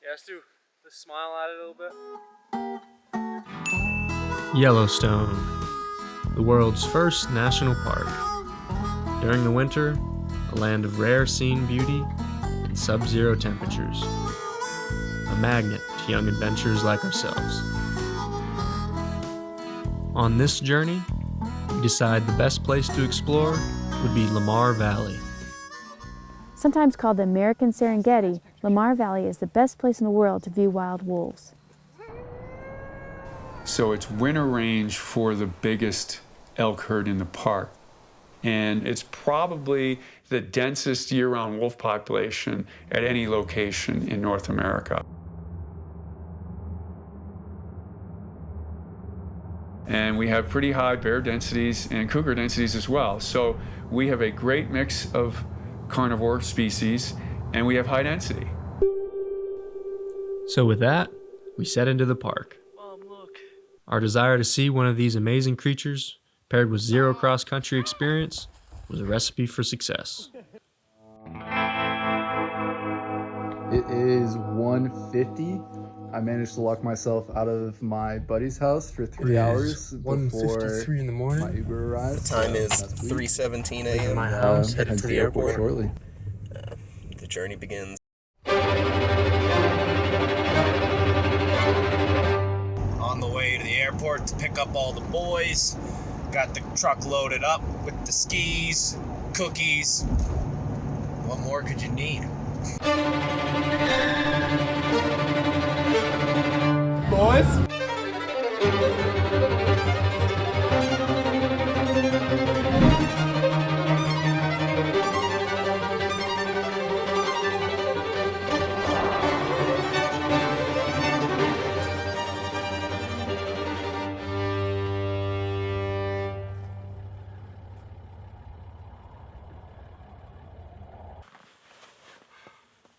Yeah, let's do the smile at it a little bit. Yellowstone, the world's first national park. During the winter, a land of rare scene beauty and sub-zero temperatures. A magnet to young adventurers like ourselves. On this journey, we decide the best place to explore would be Lamar Valley. Sometimes called the American Serengeti, Lamar Valley is the best place in the world to view wild wolves. So it's winter range for the biggest elk herd in the park. And it's probably the densest year-round wolf population at any location in North America. And we have pretty high bear densities and cougar densities as well. So we have a great mix of carnivore species, and we have high density. So with that, we set into the park. Mom, look. Our desire to see one of these amazing creatures, paired with zero cross-country experience, was a recipe for success. It is 1:50. I managed to lock myself out of my buddy's house for 3 hours before 1:53 in the morning. my Uber arrived. The time is 3:17 a.m. My house, Heading headed to the airport shortly. The journey begins. On the way to the airport to pick up all the boys. Got the truck loaded up with the skis, cookies. What more could you need? Boys?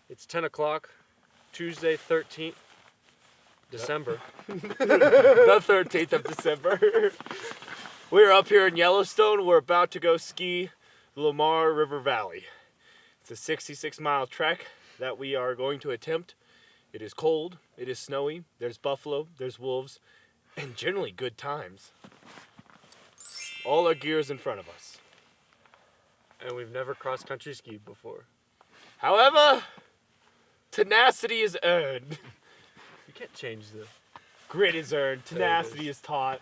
It's 10 o'clock, Tuesday, 13th December. The 13th of December. We're up here in Yellowstone. We're about to go ski the Lamar River Valley. It's a 66-mile trek that we are going to attempt. It is cold, it is snowy, there's buffalo, there's wolves, and generally good times. All our gear is in front of us. And we've never cross-country skied before. However, tenacity is earned. You can't change the... Grit is earned, tenacity is taught.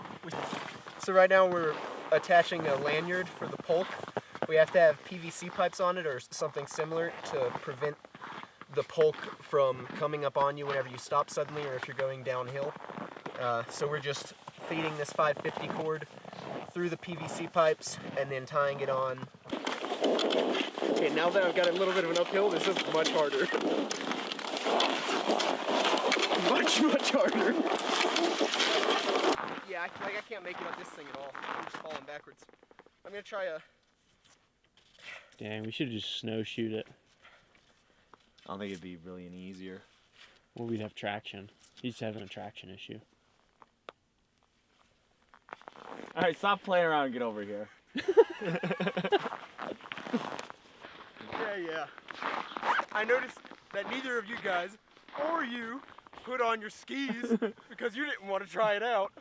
So right now we're attaching a lanyard for the polk. We have to have PVC pipes on it or something similar to prevent the polk from coming up on you whenever you stop suddenly or if you're going downhill. So we're just feeding this 550 cord through the PVC pipes and then tying it on. Okay, now that I've got a little bit of an uphill, this is much harder. Much harder. Yeah, I can't make it on this thing at all. I'm just falling backwards. I'm gonna try a... Dang, we should have just snowshoed it. I don't think it'd be really any easier. Well, we'd have traction. He's having a traction issue. Alright, stop playing around and get over here. Yeah. I noticed that neither of you guys, or you, put on your skis because you didn't want to try it out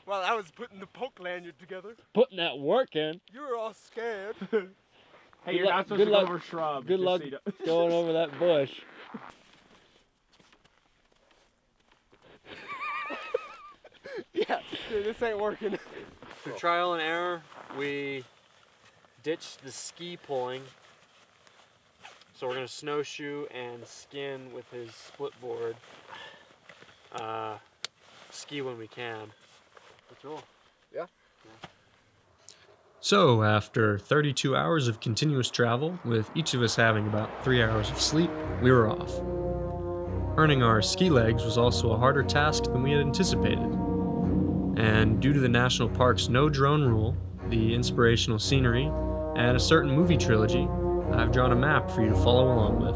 while I was putting the polk lanyard together. Putting that work in. You were all scared. Hey, you're not supposed to go over shrub. Good luck going over that bush. Yeah, dude, this ain't working. Through trial and error, we ditched the ski pulling. So we're gonna snowshoe and skin with his split board. Ski when we can. Let's roll. Yeah. So, after 32 hours of continuous travel, with each of us having about 3 hours of sleep, we were off. Earning our ski legs was also a harder task than we had anticipated. And due to the national park's no drone rule, the inspirational scenery, and a certain movie trilogy, I've drawn a map for you to follow along with.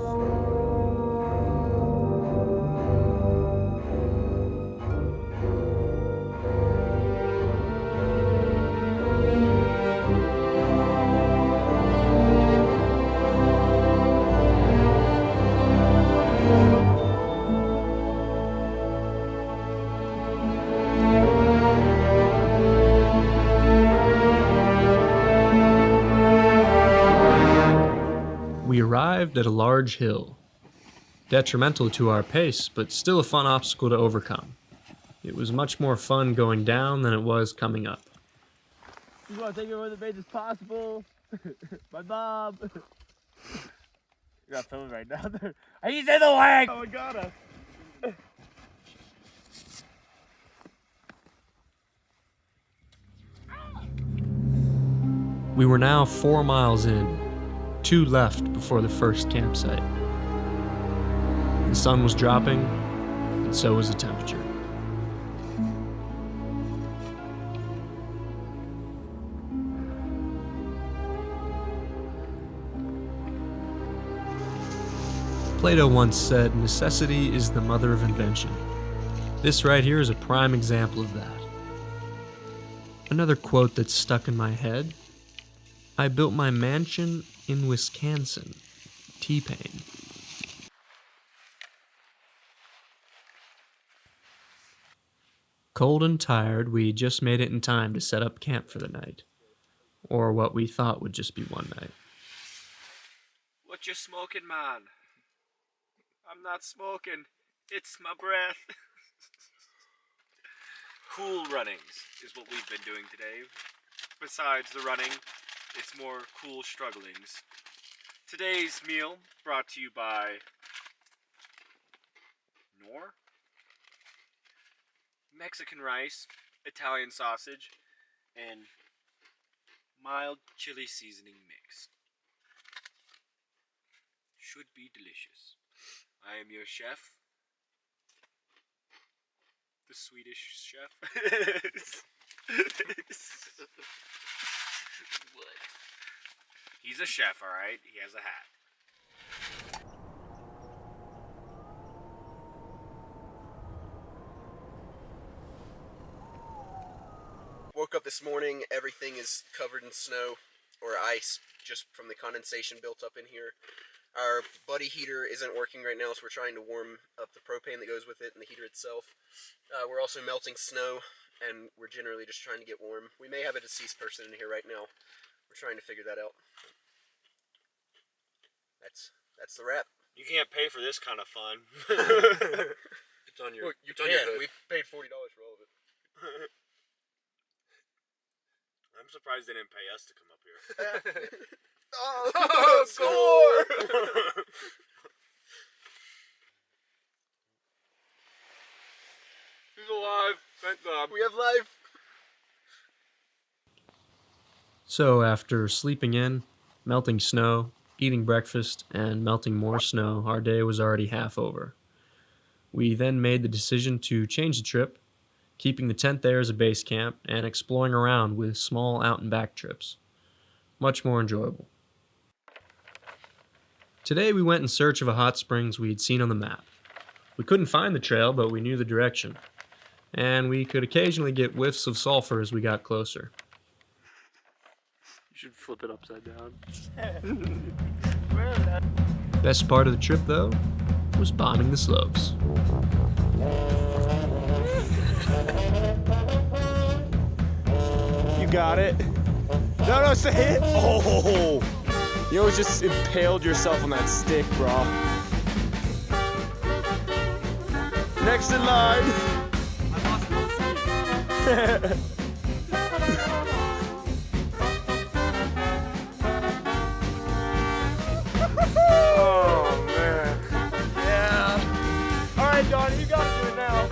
large hill. Detrimental to our pace, but still a fun obstacle to overcome. It was much more fun going down than it was coming up. Just want to take it where the base is possible. My mom. You're not filming right now. He's in the way! Oh my god. We were now 4 miles in, 2 left before the first campsite. The sun was dropping, and so was the temperature. Plato once said, "Necessity is the mother of invention." This right here is a prime example of that. Another quote that's stuck in my head: "I built my mansion in Wisconsin." T-Pain. Cold and tired, we just made it in time to set up camp for the night. Or what we thought would just be one night. What you smoking, man? I'm not smoking. It's my breath. Cool runnings is what we've been doing today. Besides the running, it's more cool strugglings. Today's meal brought to you by Nor? Mexican rice, Italian sausage, and mild chili seasoning mix. Should be delicious. I am your chef, the Swedish chef. What? He's a chef, alright? He has a hat. Woke up this morning, everything is covered in snow or ice just from the condensation built up in here. Our buddy heater isn't working right now, so we're trying to warm up the propane that goes with it and the heater itself. We're also melting snow, and we're generally just trying to get warm. We may have a deceased person in here right now. We're trying to figure that out. That's the wrap. You can't pay for this kind of fun. It's on your. Well, you can. We paid $40 for all of it. I'm surprised they didn't pay us to come up here. Oh, score! He's alive. Thank God. We have life. So after sleeping in, melting snow, eating breakfast, and melting more snow, our day was already half over. We then made the decision to change the trip, keeping the tent there as a base camp and exploring around with small out and back trips. Much more enjoyable. Today we went in search of a hot springs we had seen on the map. We couldn't find the trail, but we knew the direction, and we could occasionally get whiffs of sulfur as we got closer. You should flip it upside down. Best part of the trip, though, was bombing the slopes. You got it. No, say it. Oh, you almost just impaled yourself on that stick, bro. Next in line. Oh man. Yeah. All right, Donnie, you gotta do it now.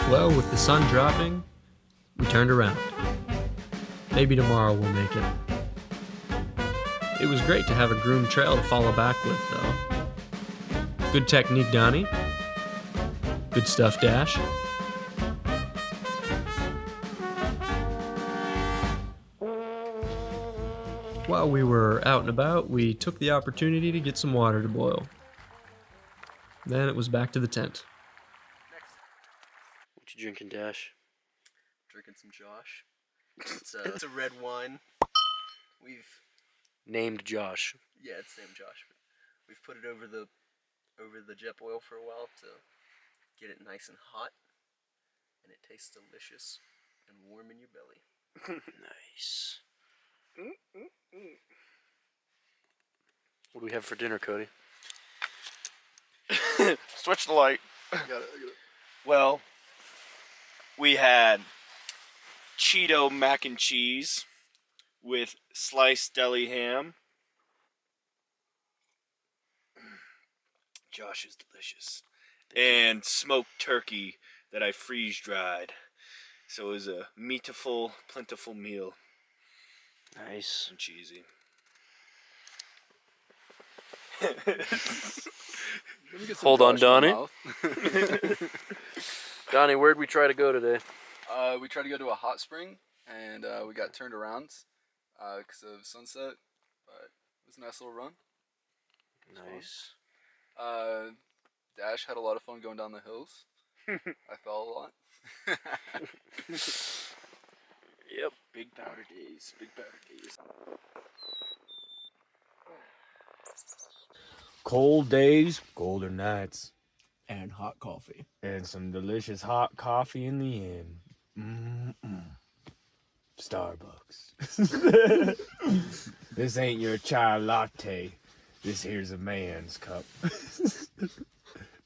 Well, with the sun dropping, we turned around. Maybe tomorrow we'll make it. It was great to have a groomed trail to follow back with, though. Good technique, Donnie. Good stuff, Dash. While we were out and about, we took the opportunity to get some water to boil. Then it was back to the tent. What you drinking, Dash? Drinking some Josh. It's a red wine. We've Named Josh. Yeah, it's named Josh. We've put it over the jet boil for a while to get it nice and hot. and it tastes delicious and warm in your belly. Nice. What do we have for dinner, Cody? Switch the light. I got it. Well, we had Cheeto mac and cheese with sliced deli ham. Josh is delicious. And smoked turkey that I freeze dried. So it was a meatiful, plentiful meal. Nice. And cheesy. Hold on, Donnie. Donnie, where'd we try to go today? We tried to go to a hot spring, and we got turned around because of sunset, but it was a nice little run. Nice. Dash had a lot of fun going down the hills. I fell a lot. Yep. Big powder days. Big powder days. Cold days, colder nights, And hot coffee. and some delicious hot coffee in the end. Mm-mm. Starbucks. This ain't your chai latte. This here's a man's cup.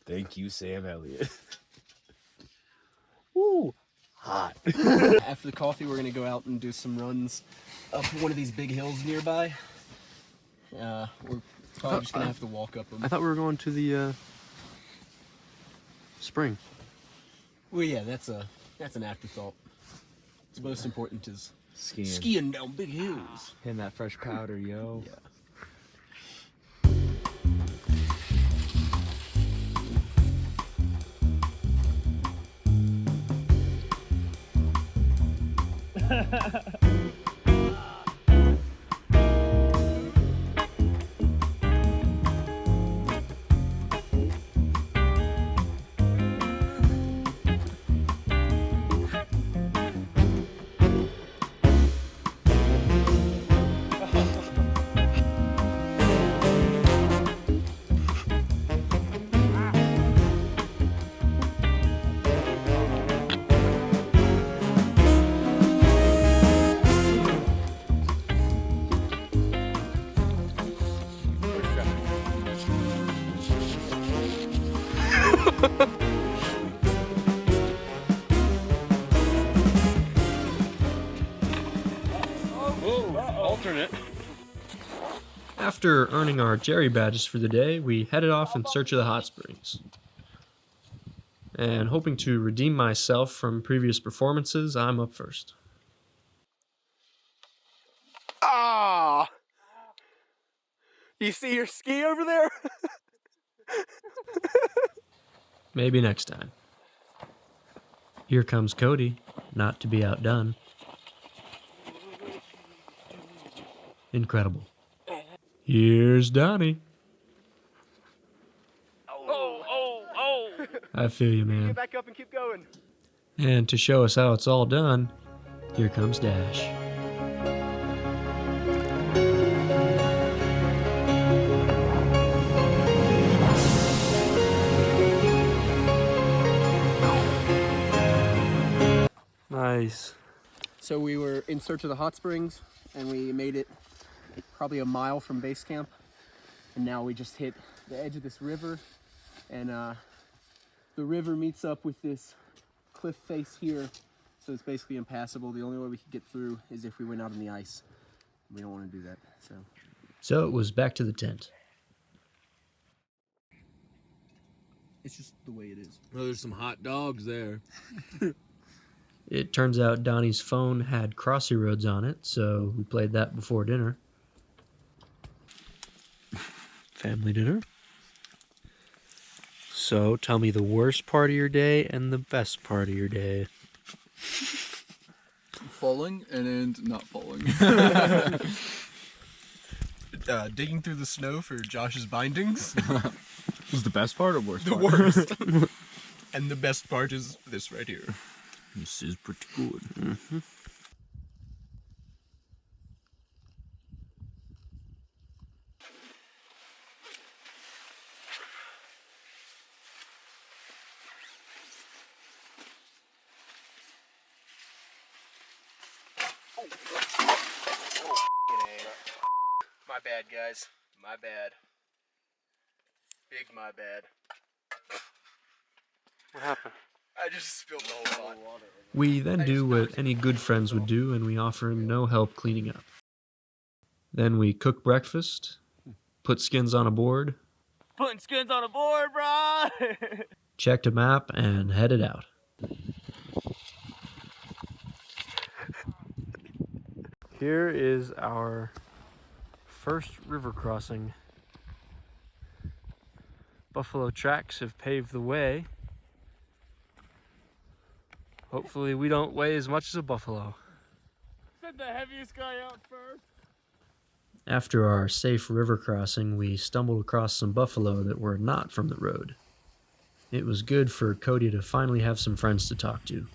Thank you, Sam Elliott. Woo, hot. After the coffee, we're gonna go out and do some runs up one of these big hills nearby. We're probably just gonna have to walk up them. I thought we were going to the spring. Well, yeah, that's an afterthought. What's most important is Skiing. skiing down big hills. Hitting that fresh powder, yo. Yeah. Alternate. After earning our Jerry badges for the day, we headed off in search of the hot springs. And hoping to redeem myself from previous performances, I'm up first. Ah! You see your ski over there? Maybe next time. Here comes Cody, not to be outdone. Incredible. Here's Donnie. Oh! I feel you, man. Get back up and keep going. And to show us how it's all done, here comes Dash. Nice. So we were in search of the hot springs, and we made it probably a mile from base camp. And now we just hit the edge of this river, and the river meets up with this cliff face here. So it's basically impassable. The only way we could get through is if we went out on the ice. We don't want to do that, So it was back to the tent. it's just the way it is. Oh, there's some hot dogs there. It turns out Donnie's phone had Crossy Roads on it, so we played that before dinner. Family dinner. So tell me the worst part of your day and the best part of your day. Falling and not falling. Digging through the snow for Josh's bindings. Was the best part or worst The part? worst. And the best part is this right here. This is pretty good. Mm-hmm. My bad, guys. My bad. Big my bad. What happened? I just spilled the whole pot. We then do what any good friends would do, and we offer him no help cleaning up. Then we cook breakfast, put skins on a board, Putting skins on a board, bro. checked a map, and headed out. Here is our first river crossing. Buffalo tracks have paved the way. Hopefully we don't weigh as much as a buffalo. Send the heaviest guy out first. After our safe river crossing, we stumbled across some buffalo that were not from the road. It was good for Cody to finally have some friends to talk to.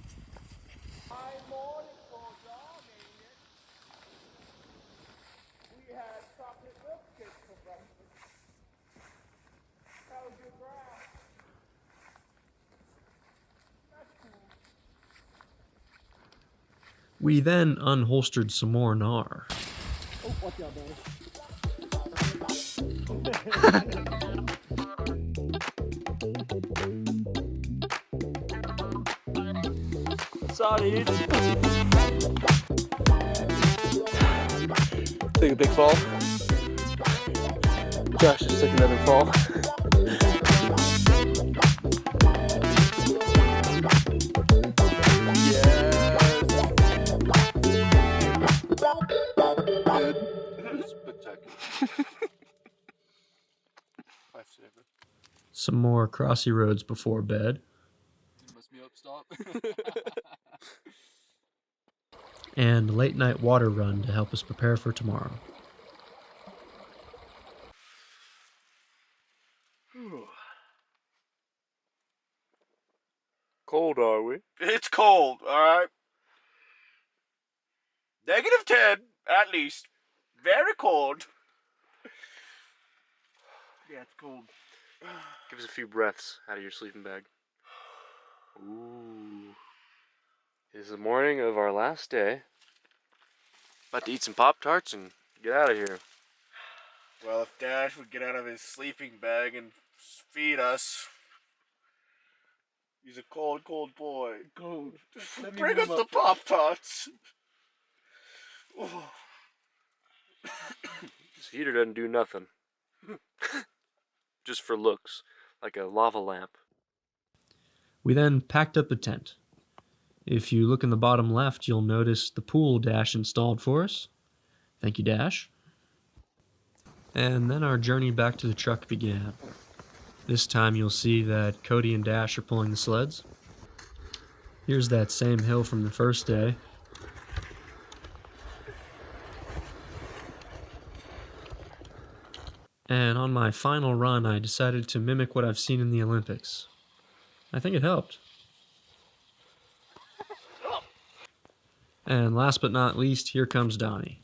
We then unholstered some more gnar. Oh, watch out, buddy. Sorry. Take a big fall. Josh just took another fall. Some more crossy roads before bed. Must be up, stop. And a late night water run to help us prepare for tomorrow. Cold, are we? It's cold, alright? -10, at least. Very cold. Yeah, it's cold. Give us a few breaths out of your sleeping bag. Ooh. It is the morning of our last day. About to eat some Pop-Tarts and get out of here. Well, if Dash would get out of his sleeping bag and feed us. He's a cold, cold boy. Cold. Bring us the Pop-Tarts. This heater doesn't do nothing. Just for looks, like a lava lamp. We then packed up the tent. If you look in the bottom left, you'll notice the pool Dash installed for us. Thank you, Dash. And then our journey back to the truck began. This time you'll see that Cody and Dash are pulling the sleds. Here's that same hill from the first day. And on my final run, I decided to mimic what I've seen in the Olympics. I think it helped. And last but not least, here comes Donnie.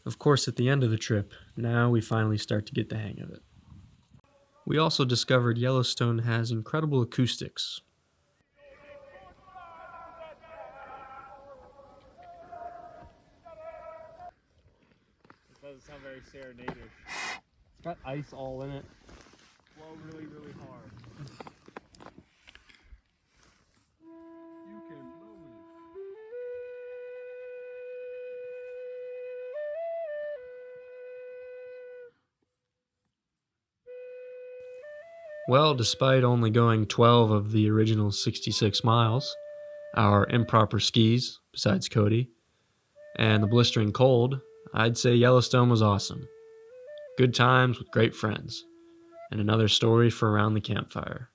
Of course, at the end of the trip, now we finally start to get the hang of it. We also discovered Yellowstone has incredible acoustics. Doesn't sound very serenade-ish. It's got ice all in it. Blow really, really hard. You can blow it. Well, despite only going 12 of the original 66 miles, our improper skis, besides Cody, and the blistering cold, I'd say Yellowstone was awesome. Good times with great friends, and another story for around the campfire.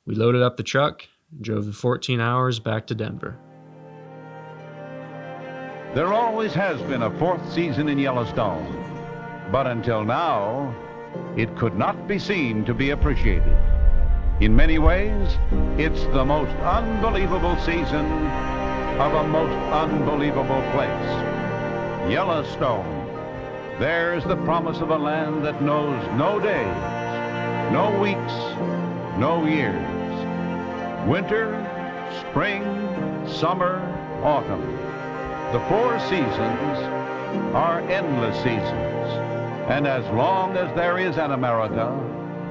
We loaded up the truck and drove the 14 hours back to Denver. There always has been a fourth season in Yellowstone, but until now, it could not be seen to be appreciated. In many ways, it's the most unbelievable season of a most unbelievable place. Yellowstone. There's the promise of a land that knows no days, no weeks, no years. Winter spring, summer, autumn. The 4 seasons are endless seasons. And as long as there is an America,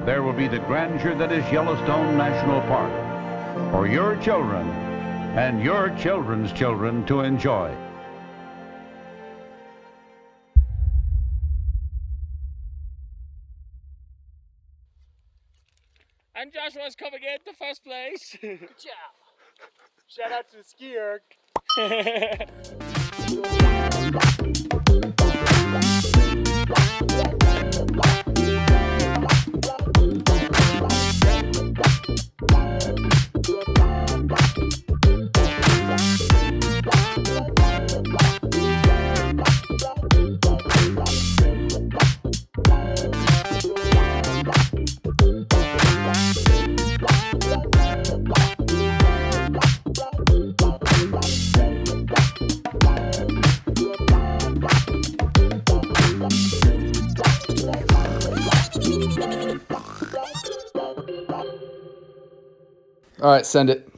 there will be the grandeur that is Yellowstone National Park for your children and your children's children to enjoy. And Joshua's coming in the first place. Good job. Shout out to the skier. All right, send it.